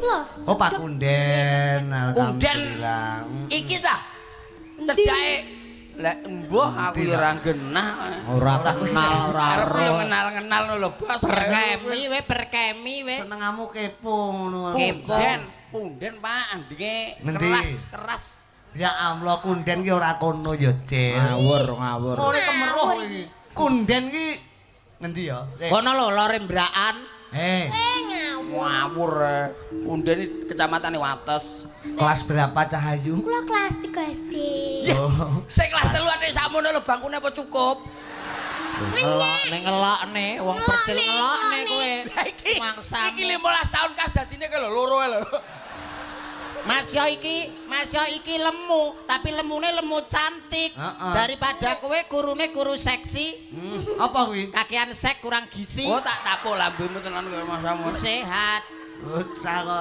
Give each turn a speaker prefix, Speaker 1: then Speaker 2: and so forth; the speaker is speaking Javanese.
Speaker 1: iki lho.
Speaker 2: Oh, Pak Kunden.
Speaker 3: Kunden. Iki ta. Cedake lek embuh aku ya ora genah.
Speaker 4: Ora kenal, ora
Speaker 3: Arep yo kenal-kenal lho, Bos.
Speaker 4: Berkemi we.
Speaker 2: Senengamu kepo ngono.
Speaker 3: Punden Pak, andinge
Speaker 2: Ngendi?
Speaker 3: keras.
Speaker 2: Ya Allah, Kunden ki ora kono ya, Cil.
Speaker 4: Ngawur.
Speaker 2: Ora kemeruh iki. Kunden ki ngendi ya?
Speaker 4: Kono lho lore Mbrakan.
Speaker 3: Ngawur. Punden iki kecamatan Wates.
Speaker 2: Kelas berapa Cahayu?
Speaker 1: Kula kelas 3 SD.
Speaker 2: Oh.
Speaker 3: Sing kelas 3 atik sakmono lho bangkune apa cukup?
Speaker 4: Ngelokne, wong percil ngelokne kowe.
Speaker 3: Iki
Speaker 4: Mangsamu.
Speaker 3: iki 15 tahun kas dadine ke lho loro lho.
Speaker 4: Mas yo iki lemu, tapi lemune lemu cantik. Daripada kowe gurune guru seksi.
Speaker 2: Apa kuwi?
Speaker 4: Kakean sek kurang gizi.
Speaker 3: Oh tak tapuk lambemu tenan kowe Mas Samu.
Speaker 4: Sehat.
Speaker 2: Bocah kok